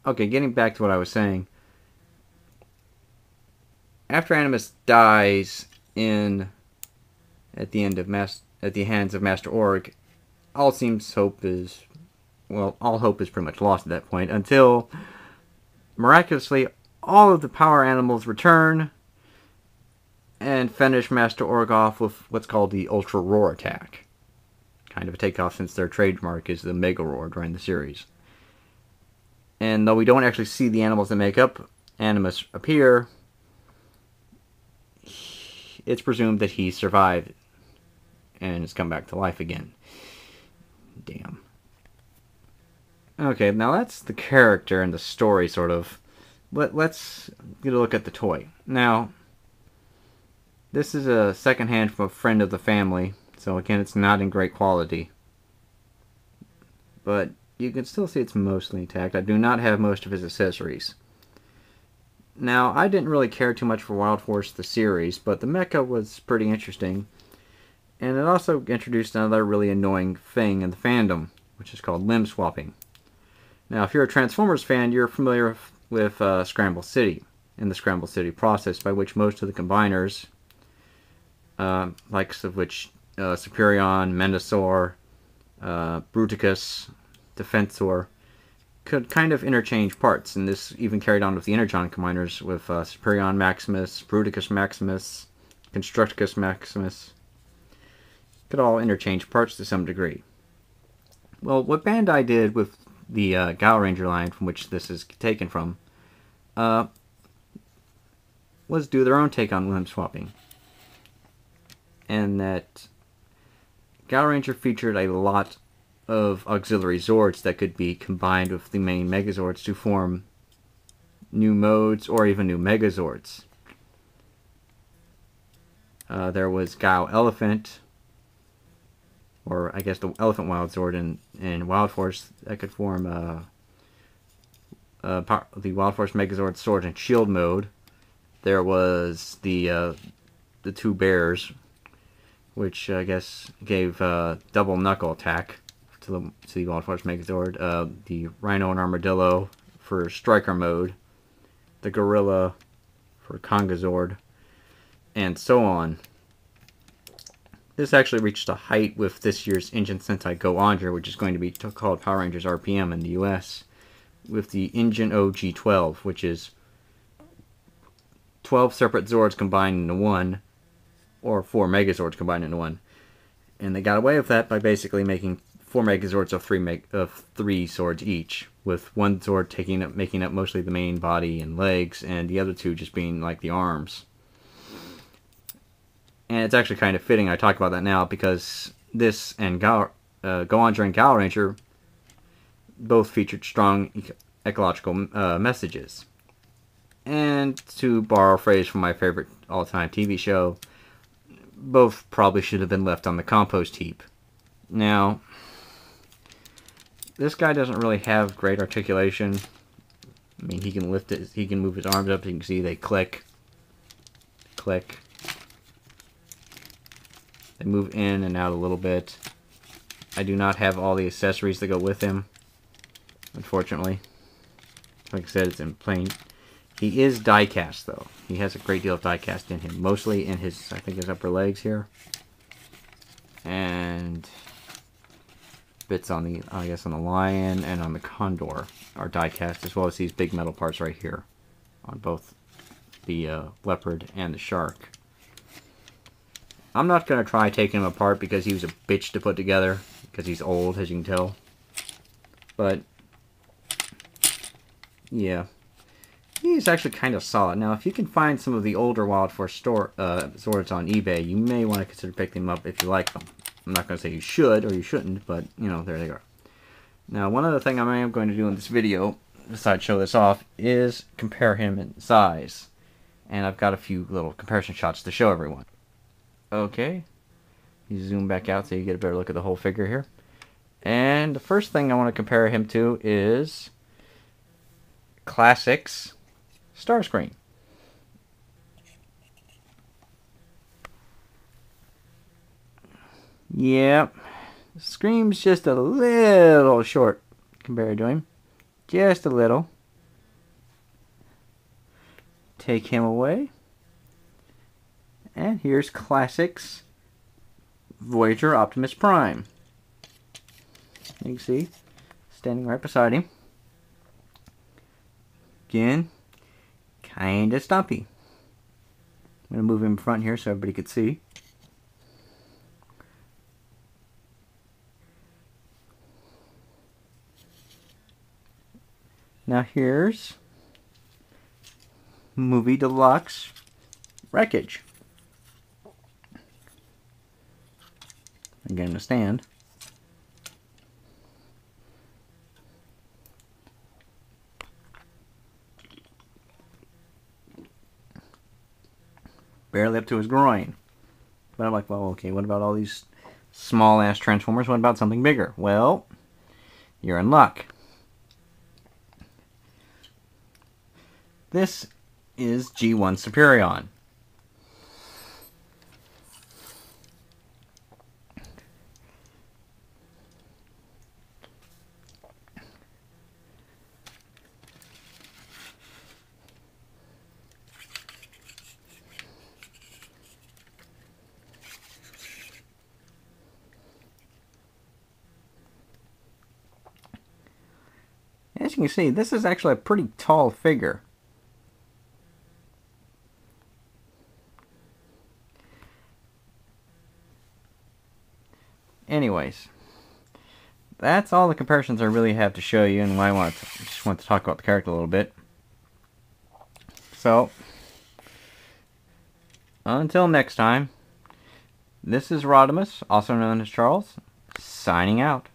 Okay, getting back to what I was saying. After Animus dies in at the end of at the hands of Master Org, all seems hope is all hope is pretty much lost at that point until miraculously all of the power animals return and finish Master Org off with what's called the Ultra Roar attack. Kind of a takeoff since their trademark is the Mega Roar during the series. And though we don't actually see the animals that make up Animus appear, it's presumed that he survived and has come back to life again. Damn. Okay, now that's the character and the story, sort of. Let's get a look at the toy. Now, this is a secondhand from a friend of the family, so again, it's not in great quality. But you can still see it's mostly intact. I do not have most of his accessories. Now, I didn't really care too much for Wild Force the series, but the mecha was pretty interesting. And it also introduced another really annoying thing in the fandom, which is called limb swapping. Now, if you're a Transformers fan, you're familiar with Scramble City, and the Scramble City process, by which most of the combiners, likes of which Superion, Mendosaur, Bruticus, Defensor, could kind of interchange parts, and this even carried on with the Energon combiners with Superion Maximus, Bruticus Maximus, Constructicus Maximus. Could all interchange parts to some degree. Well, what Bandai did with the Gal Ranger line, from which this is taken from, was do their own take on limb swapping. And that Gal Ranger featured a lot of auxiliary Zords that could be combined with the main Megazords to form new modes or even new Megazords. There was Gal Elephant, or I guess the Elephant Wild Zord in Wild Force that could form the Wild Force Megazord Sword and Shield mode. There was the two bears, which I guess gave double knuckle attack to the Wild Force Megazord. The Rhino and Armadillo for Striker mode. The Gorilla for Kongazord. And so on. This actually reached a height with this year's Engine Sentai Go Andra, which is going to be called Power Rangers RPM in the US, with the Engine OG-12, which is 12 separate Zords combined into one, or 4 Megazords combined into one. And they got away with that by basically making 4 Megazords of 3 swords each, with one Zord making up mostly the main body and legs, and the other 2 just being like the arms. And it's actually kind of fitting I talk about that now, because this and Go Andra and Gal Ranger both featured strong ecological messages. And to borrow a phrase from my favorite all-time TV show, both probably should have been left on the compost heap. Now, this guy doesn't really have great articulation. I mean, he can lift it, he can move his arms up, you can see they click, click. They move in and out a little bit. I do not have all the accessories that go with him, unfortunately. Like I said, it's in plain. He is die-cast, though. He has a great deal of die-cast in him. Mostly in his, I think, his upper legs here. And bits on the, I guess, on the lion and on the condor are die-cast, as well as these big metal parts right here on both the leopard and the shark. I'm not going to try taking him apart because he was a bitch to put together, because he's old, as you can tell. But, yeah. He's actually kind of solid. Now, if you can find some of the older Wild Force Zords on eBay, you may want to consider picking them up if you like them. I'm not going to say you should or you shouldn't, but, you know, there they are. Now, one other thing I am going to do in this video, besides show this off, is compare him in size. And I've got a few little comparison shots to show everyone. Okay, you zoom back out so you get a better look at the whole figure here. And the first thing I want to compare him to is Classics Starscream. Yep, Scream's just a little short compared to him. Just a little. take him away. And here's Classics Voyager Optimus Prime. You can see, standing right beside him. Again, kinda stumpy. I'm gonna move him in front here so everybody could see. Now here's Movie Deluxe Wreckage. Again, to stand. Barely up to his groin. But I'm like, well, okay, what about all these small-ass Transformers? What about something bigger? Well, you're in luck. This is G1 Superion. As you can see, this is actually a pretty tall figure. Anyways, that's all the comparisons I really have to show you, and why I just want to talk about the character a little bit. So, until next time, this is Rodimus, also known as Charles, signing out.